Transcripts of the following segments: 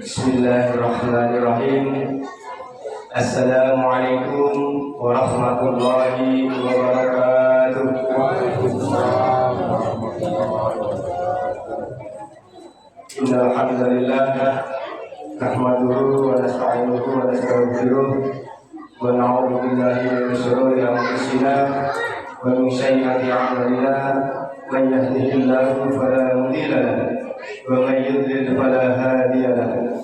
Bismillahirrahmanirrahim. Assalamualaikum warahmatullahi wabarakatuh. Waalaikumsalam warahmatullahi wabarakatuh. Innal hamdalillah nahmaduhu wa nasta'inuhu wa nastaghfiruh wa na'udzu billahi min shururi anfusina wa min sayyiati a'malina. Man yahdihillahu fala mudilla lahu wa man yudlil fala hadiya lahu.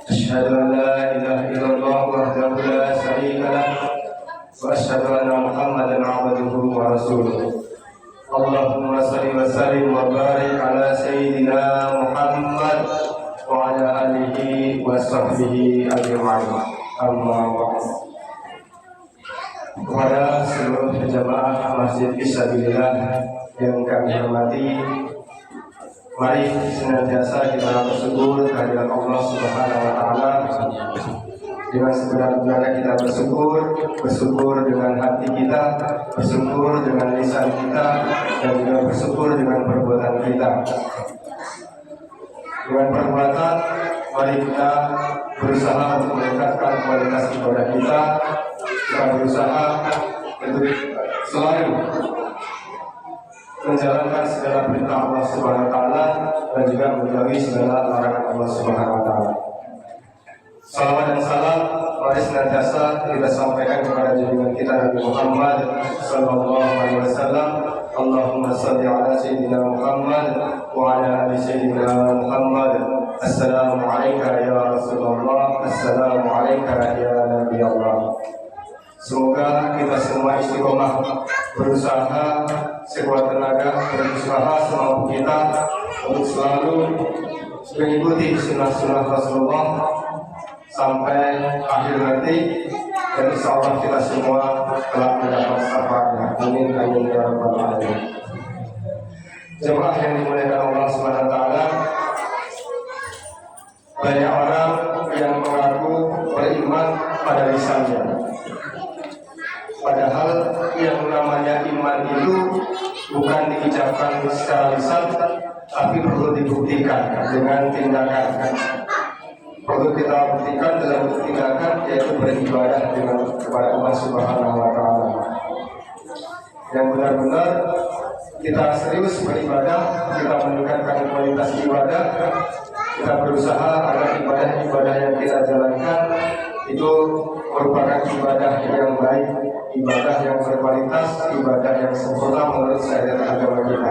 Asyhadu an la ilaha illallah wahdahu la syarika lahu wa asyhadu anna Muhammadan 'abduhu wa rasuluh. Allahumma shalli wa sallim wa barik ala sayyidina Muhammad wa ala alihi wa sahbihi ajma'in. Amma ba'd. Kepada seluruh jamaah Masjid Fisabilillah yang kami hormati, mari senantiasa kita bersyukur kehadirat Allah Subhanahu wa taala. Dengan sebenar-benarnya kita bersyukur dengan hati kita, bersyukur dengan lisan kita, dan juga bersyukur dengan perbuatan kita. Dengan perbuatan, mari kita berusaha untuk meningkatkan kualitas ibadah kita. Kita berusaha untuk selalu menjalankan segala perintah Allah Subhanahu wa taala dan juga menjauhi segala larangan Allah Subhanahu wa taala. Salawat dan salam mari senantiasa kita sampaikan kepada junjungan kita Nabi Muhammad sallallahu alaihi wasallam. Allahumma shalli ala sayyidina Muhammad wa ala ali sayyidina Muhammad. Assalamu alayka ya Rasulullah, assalamu alayka ya Nabi Allah. Semoga kita semua istiqomah berusaha sekuat tenaga, berusaha semampu kita untuk selalu mengikuti sunnah-sunnah Rasulullah sampai akhir nanti, dan insya Allah kita semua telah mendapat syafaatnya. Amin amin ya rabbal alamin. Jemaah yang dimuliakan Allah Subhanahu wa taala, banyak orang yang mengaku beriman pada lisannya. Padahal yang namanya iman itu bukan diucapkan secara lisan, tapi perlu dibuktikan dengan tindakan. Perlu kita buktikan dalam tindakan, yaitu beribadah dengan kepada Allah Subhanahu wa taala. Yang benar-benar kita serius beribadah, kita meningkatkan kualitas ibadah, kita berusaha agar ibadah-ibadah yang kita jalankan itu merupakan ibadah yang baik, ibadah yang berkualitas, ibadah yang sempurna menurut syariat agama kita.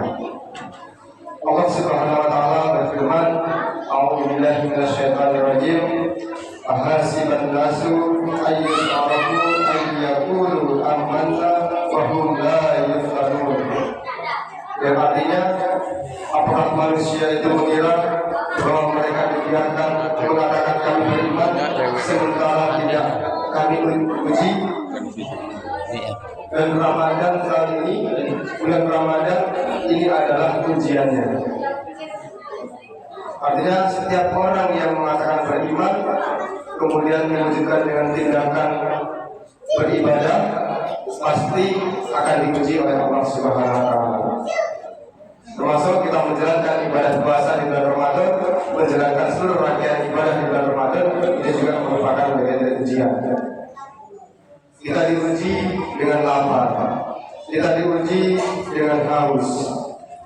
Allah Subhanahu wa taala berfirman, A'udzubillahi minasyaitonir rajim. Ahasiban nasu ayyus'arafu an yaqulu amanna wa hum la yuftanun. Yang artinya, apakah manusia itu mengira bahwa mereka dibiarkan mengatakan kami beriman sementara tidak kami uji. Dan Ramadan kali ini, bulan Ramadan ini adalah ujiannya. Artinya setiap orang yang mengatakan beriman kemudian mewujudkan dengan tindakan beribadah pasti akan diuji oleh Allah Subhanahu wa taala. Termasuk kita menjalankan ibadah puasa di bulan Ramadan, menjalankan seluruh rangkaian ibadah di bulan Ramadan, ini juga merupakan bagian dari ujian. Kita diuji dengan lapar, kita diuji dengan haus,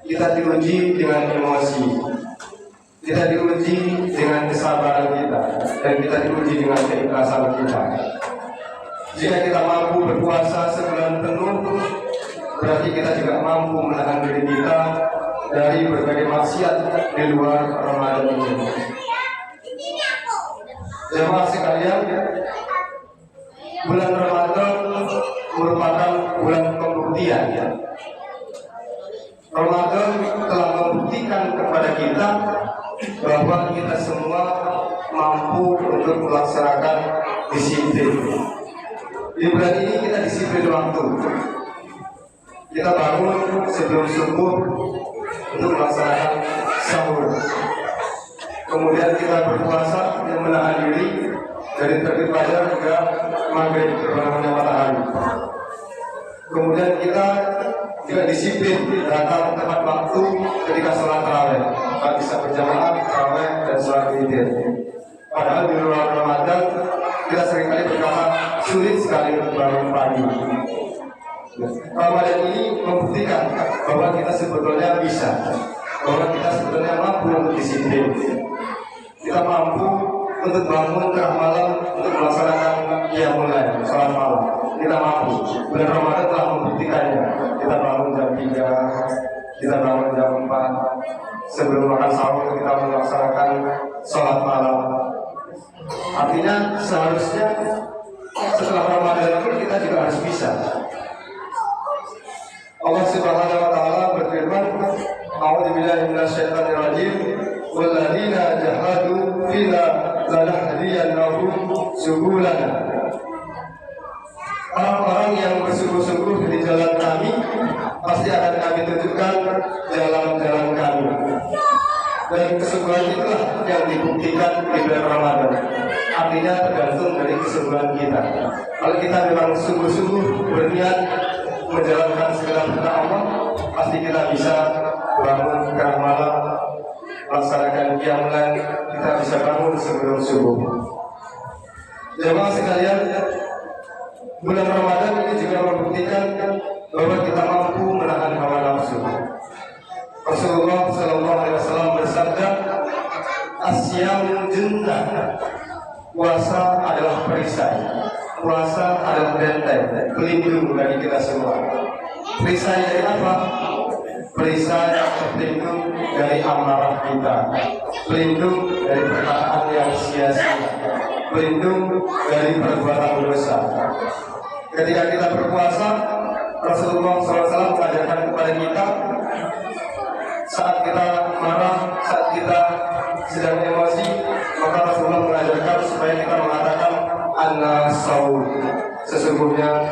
kita diuji dengan emosi, kita diuji dengan kesabaran kita, dan kita diuji dengan keikhlasan kita. Jika kita mampu berpuasa sebulan penuh, berarti kita juga mampu menahan diri kita dari berbagai maksiat di luar Ramadan ini. Jemaah sekalian, bulan Ramadan merupakan bulan pembuktian. Ramadan telah membuktikan kepada kita bahwa kita semua mampu untuk melaksanakan disiplin. Di bulan ini kita disiplin waktu. Kita bangun sebelum subuh untuk melaksanakan sahur. Kemudian kita berpuasa dan menahan diri dari terbit fajar hingga maghrib terbenamnya matahari. Kemudian kita juga disiplin datang tepat waktu ketika sholat tarawih, bisa berjamaah tarawih dan sholat witir. Padahal di luar Ramadan kita seringkali berkata sulit sekali untuk bangun pagi. Ramadan ini membuktikan bahwa kita sebetulnya bisa, bahwa kita sebetulnya mampu untuk disiplin. Kita mampu untuk bangun tengah malam untuk melaksanakan qiyamul lail, sholat malam. Kita mampu. Bulan Ramadan telah membuktikannya. Kita bangun jam 3, kita bangun jam 4. Sebelum makan sahur kita melaksanakan sholat malam. Artinya seharusnya setelah Ramadan pun kita juga harus bisa. Allah Subhanahu wa taala berfirman, "A'udzubillahi minasyaitonir rajim. Walladzina jahadu fina lanahdiyannahum subulana." Orang-orang yang bersungguh-sungguh di jalan kami pasti akan kami tunjukkan jalan-jalan kami. Dan kesungguhan itulah yang dibuktikan di bulan Ramadan. Artinya tergantung dari kesungguhan kita. Kalau kita memang sungguh-sungguh berniat menjalankan segala perintah Allah, pasti kita bisa bangun tengah malam, melaksanakan qiyamul lail, kita bisa bangun sebelum subuh. Jemaah sekalian, bulan Ramadan ini juga membuktikan bahwa kita mampu menahan hawa nafsu. Rasulullah SAW bersabda, "Asyamu junnah." Puasa adalah perisai, puasa adalah benteng, pelindung bagi kita semua. Perisai dari apa? Perisai pelindung dari amarah kita, pelindung dari perkataan yang sia-sia, pelindung dari perbuatan dosa. Ketika kita berpuasa, Rasulullah SAW mengajarkan kepada kita, saat kita marah, saat kita sedang emosi, maka Rasulullah mengajarkan supaya kita mengatakan "Ana shaum", sesungguhnya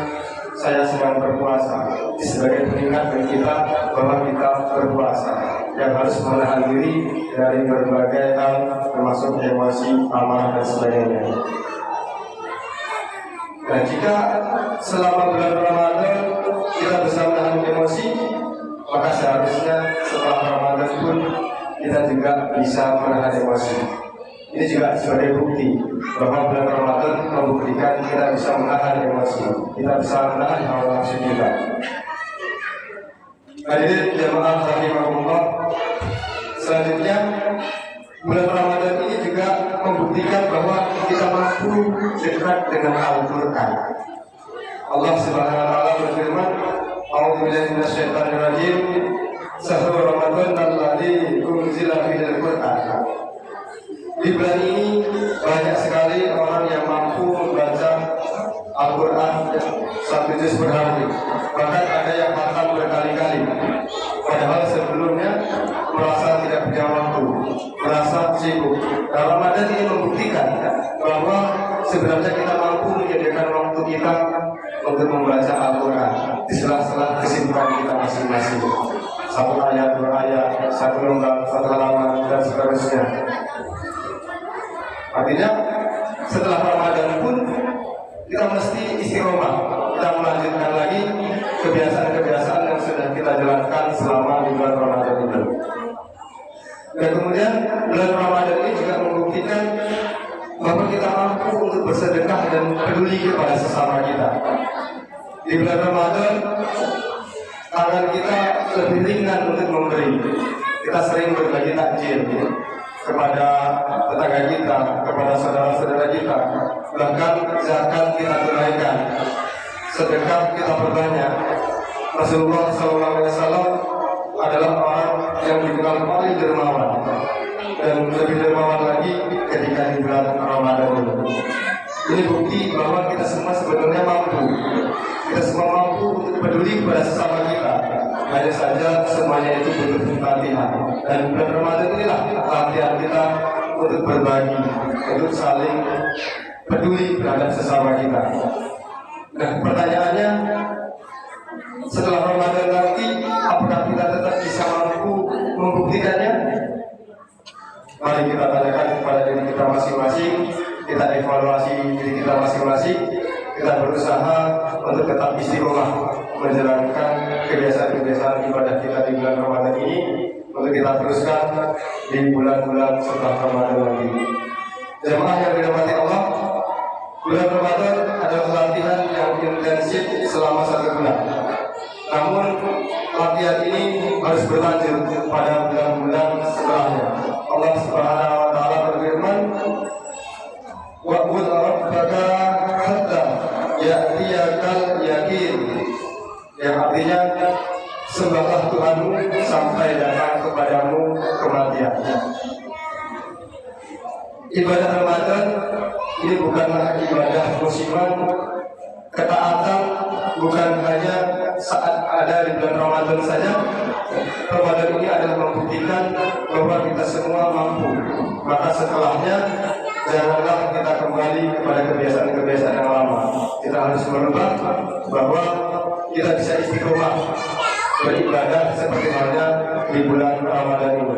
saya sedang berpuasa. Sebagai pengingat bagi kita bahwa kita berpuasa, yang harus menahan diri dari berbagai hal termasuk emosi, amarah dan sebagainya. Dan jika selama bulan Ramadan kita bisa menahan emosi, maka seharusnya setelah Ramadan pun kita juga bisa menahan emosi. Ini juga sebagai bukti bahwa bulan Ramadan membuktikan kita bisa menahan emosi, kita bisa menahan hawa nafsu kita. Hadirin jamaah rahimahullah, selanjutnya bulan Ramadan ini juga membuktikan bahwa kita mampu dekat dengan Al-Quran. Allah Subhanahu wa taala berfirman, "A'udzubillahi minasyaitonir rajim. Syahrul Ramadan alladzi unzila fihil Qur'an." Di bulan ini banyak sekali orang yang mampu membaca Al-Quran 1 juz per hari. Bahkan ada yang hafal berkali-kali. Padahal sebelumnya merasa tidak punya waktu, merasa sibuk. Nah, Ramadan ini membuktikan bahwa sebenarnya kita mampu menyediakan waktu kita untuk membaca Al-Quran di sela-sela kesibukan kita masing-masing. 1 ayat, 2 ayat, 1 lembar, 1 halaman, dan seterusnya. Artinya setelah Ramadan pun kita mesti istiqomah, kita melanjutkan lagi kebiasaan-kebiasaan yang sudah kita jalankan selama di bulan Ramadan itu. Dan kemudian bulan Ramadan ini juga membuktikan bahwa kita mampu untuk bersedekah dan peduli kepada sesama kita. Di bulan Ramadan tangan kita lebih ringan untuk memberi. Kita sering berbagi takjil kepada tetangga kita, kepada saudara-saudara kita. Bahkan zakat kita tunaikan, sedekah kita perbanyak. Rasulullah SAW adalah orang yang dikenal paling dermawan, dan lebih dermawan lagi ketika di bulan Ramadan ini. Ini bukti bahwa kita semua sebetulnya mampu. Kita semua mampu untuk peduli kepada sesama kita. Hanya saja semuanya itu butuh latihan. Dan bulan Ramadan inilah latihan kita untuk berbagi, untuk saling peduli terhadap sesama kita. Nah, pertanyaannya, setelah Ramadan nanti, apakah kita tetap bisa mampu membuktikannya? Mari kita tanyakan kepada diri kita masing-masing. Kita evaluasi diri kita masing-masing. Kita berusaha untuk tetap istiqomah menjalankan kebiasaan-kebiasaan ibadah kita di bulan Ramadan ini, untuk kita teruskan di bulan-bulan setelah Ramadan lagi. Jemaah yang dirahmati Allah, bulan Ramadan adalah latihan yang intensif selama 1 bulan. Namun latihan ini harus berlanjut pada bulan-bulan setelahnya. Allah Subhanahu wa taala berfirman, "Wa'bud rabbaka hatta ya'tiyakal yaqin." Yang artinya sembahlah Tuhanmu sampai datang kepadamu kematian. Ibadah Ramadan ini bukanlah ibadah musiman. Ketaatan bukan hanya saat ada di bulan Ramadan saja. Ramadan ini adalah membuktikan bahwa kita semua mampu. Maka setelahnya janganlah kita kembali kepada kebiasaan-kebiasaan yang lama. Kita harus merubah bahwa kita bisa istiqomah beribadah seperti halnya di bulan Ramadan ini.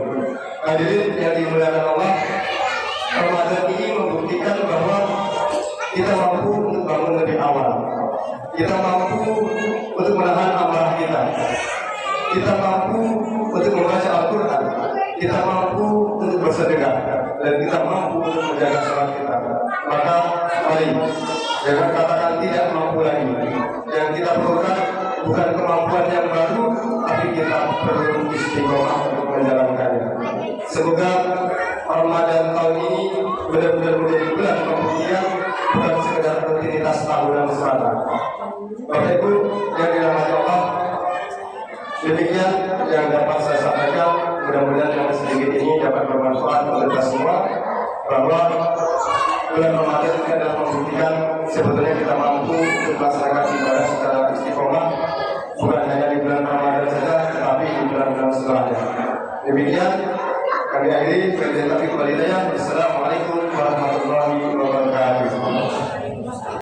Hadirin yang dimuliakan Allah, Ramadan ini membuktikan bahwa kita mampu untuk bangun lebih awal. Kita mampu untuk menahan amarah kita. Kita mampu untuk membaca Al-Quran. Kita mampu untuk bersedekah. Dan kita mampu untuk menjaga salat kita. Maka mari jangan katakan tidak mampu lagi. Yang kita perlukan bukan kemampuan yang baru, tapi kita perlu istiqomah untuk menjalankannya. Semoga Ramadan tahun ini benar-benar menjadi bulan pembuktian, bukan sekedar rutinitas tahunan semata. Bapak Ibu yang dirahmati Allah, demikian yang dapat saya sampaikan. Mudah-mudahan yang sedikit ini dapat bermanfaat untuk kita semua, bahwa bulan Ramadan ini adalah membuktikan sebetulnya kita mampu untuk melaksanakan ibadah secara istiqomah, bukan hanya di bulan Ramadan saja, tetapi di bulan-bulan setelahnya. Demikian kami akhiri. Assalamualaikum warahmatullahi wabarakatuh.